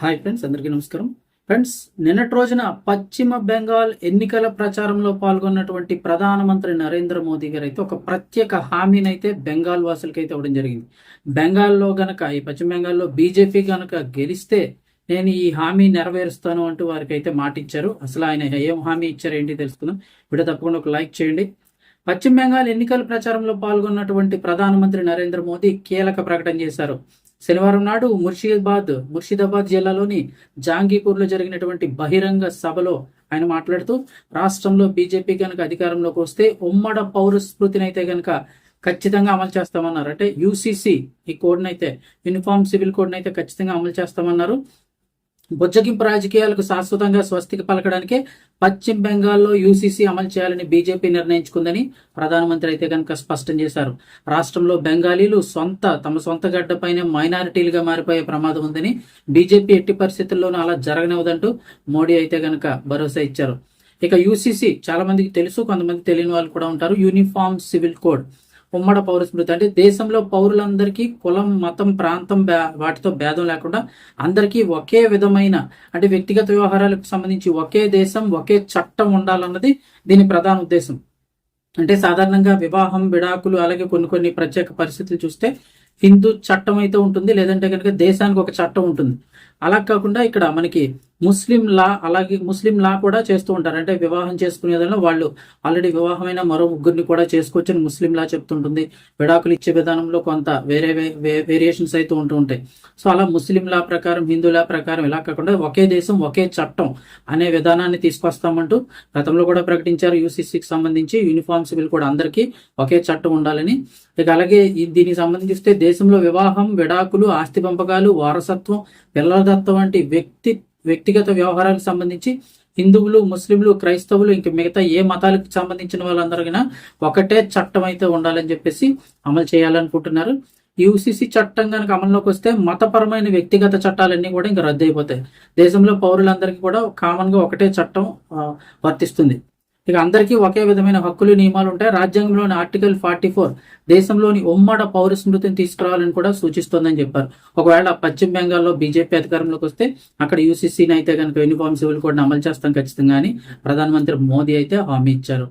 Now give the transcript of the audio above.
Hi friends, అందరికీ నమస్కారం. Friends, నిన్నటి రోజున పశ్చిమ బెంగాల్ ఎన్నికల ప్రచారంలో పాల్గొన్నటువంటి ప్రధానమంత్రి నరేంద్ర మోదీ గారు అయితే ఒక ప్రత్యేక హామీని అయితే బెంగాల్ వాసులకి అయితే ఇవ్వడం జరిగింది. బెంగాల్లో గనక ఈ పశ్చిమ బెంగాల్లో బీజేపీ గనక గెలిస్తే నేను ఈ హామీ నెరవేరుస్తాను అంటూ వారికి అయితే మాట ఇచ్చారు. అసలు ఆయన ఏం హామీ ఇచ్చారు ఏంటి తెలుసుకుందాం. వీడియో తప్పకుండా ఒక లైక్ చేయండి. పశ్చిమ బెంగాల్ ఎన్నికల ప్రచారంలో పాల్గొన్నటువంటి ప్రధానమంత్రి నరేంద్ర మోదీ కీలక ప్రకటన చేశారు. శనివారం నాడు ముర్షిదాబాద్ జిల్లాలోని జాంగీపూర్లో జరిగినటువంటి బహిరంగ సభలో ఆయన మాట్లాడుతూ రాష్ట్రంలో బీజేపీ కనుక అధికారంలోకి వస్తే ఉమ్మడ పౌర స్మృతిని అయితే కనుక ఖచ్చితంగా అమలు చేస్తామన్నారు. అంటే యూసీసీ ఈ కోడ్ని అయితే యూనిఫామ్ సివిల్ కోడ్ని అయితే ఖచ్చితంగా అమలు చేస్తామన్నారు. బుజ్జగింపు రాజకీయాలకు శాశ్వతంగా స్వస్తికి పలకడానికే పశ్చిమ బెంగాల్లో యూసీసీ అమలు చేయాలని బీజేపీ నిర్ణయించుకుందని ప్రధానమంత్రి అయితే కనుక స్పష్టం చేశారు. రాష్ట్రంలో బెంగాలీలు తమ సొంత గడ్డపైనే మైనారిటీలుగా మారిపోయే ప్రమాదం ఉందని, బీజేపీ ఎట్టి పరిస్థితుల్లోనూ అలా జరగనివ్వదంటూ మోడీ అయితే కనుక భరోసా ఇచ్చారు. ఇక యూసీసీ చాలా మందికి తెలుసు, కొంతమంది తెలియని వాళ్ళు కూడా ఉంటారు. యూనిఫామ్ సివిల్ కోడ్, ఉమ్మడ పౌర స్మృతి అంటే దేశంలో పౌరులందరికీ కులం, మతం, ప్రాంతం వాటితో భేదం లేకుండా అందరికీ ఒకే విధమైన అంటే వ్యక్తిగత వ్యవహారాలకు సంబంధించి ఒకే దేశం, ఒకే చట్టం ఉండాలన్నది దీని ప్రధాన ఉద్దేశం. అంటే సాధారణంగా వివాహం, విడాకులు, అలాగే కొన్ని ప్రత్యేక పరిస్థితులు చూస్తే హిందూ చట్టం అయితే ఉంటుంది, లేదంటే కనుక దేశానికి ఒక చట్టం ఉంటుంది. అలా కాకుండా ఇక్కడ మనకి ముస్లిం లా కూడా చేస్తూ ఉంటారు. అంటే వివాహం చేసుకునే విధానంలో వాళ్ళు ఆల్రెడీ వివాహమైన మరో ముగ్గురిని కూడా చేసుకోవచ్చని ముస్లిం లా చెప్తుంటుంది. విడాకులు ఇచ్చే విధానంలో కొంత వేరియేషన్స్ అయితే ఉంటూ ఉంటాయి. సో అలా ముస్లిం లా ప్రకారం, హిందూ లా ప్రకారం ఇలా కాకుండా ఒకే దేశం ఒకే చట్టం అనే విధానాన్ని తీసుకొస్తామంటూ గతంలో కూడా ప్రకటించారు. యూసీసీకి సంబంధించి యూనిఫామ్ సివిల్ కూడా అందరికీ ఒకే చట్టం ఉండాలని. ఇక అలాగే దీనికి సంబంధించి దేశంలో వివాహం, విడాకులు, ఆస్తి పంపకాలు, వారసత్వం, పిల్లల దత్తం వంటి వ్యక్తిగత వ్యవహారాలకు సంబంధించి హిందువులు, ముస్లింలు, క్రైస్తవులు, ఇంక మిగతా ఏ మతాలకు సంబంధించిన వాళ్ళందరికీ ఒకటే చట్టం అయితే ఉండాలని చెప్పేసి అమలు చేయాలనుకుంటున్నారు. యూసీసీ చట్టం కనుక అమల్లోకి వస్తే మతపరమైన వ్యక్తిగత చట్టాలన్నీ కూడా ఇంకా రద్దు అయిపోతాయి. దేశంలో పౌరులందరికీ కూడా కామన్ గా ఒకటే చట్టం వర్తిస్తుంది. ఇక అందరికీ ఒకే విధమైన హక్కులు, నియమాలు ఉంటాయి. రాజ్యాంగంలోని ఆర్టికల్ 44 దేశంలోని ఉమ్మడ పౌర స్మృతిని తీసుకురావాలని కూడా సూచిస్తోందని చెప్పారు. ఒకవేళ పశ్చిమ బెంగాల్లో బీజేపీ అధికారంలోకి వస్తే అక్కడ యూసీసీని అయితే కనుక యూనిఫామ్ సివిల్ కోడ్ని అమలు చేస్తాం ఖచ్చితంగా అని ప్రధానమంత్రి మోదీ అయితే హామీ ఇచ్చారు.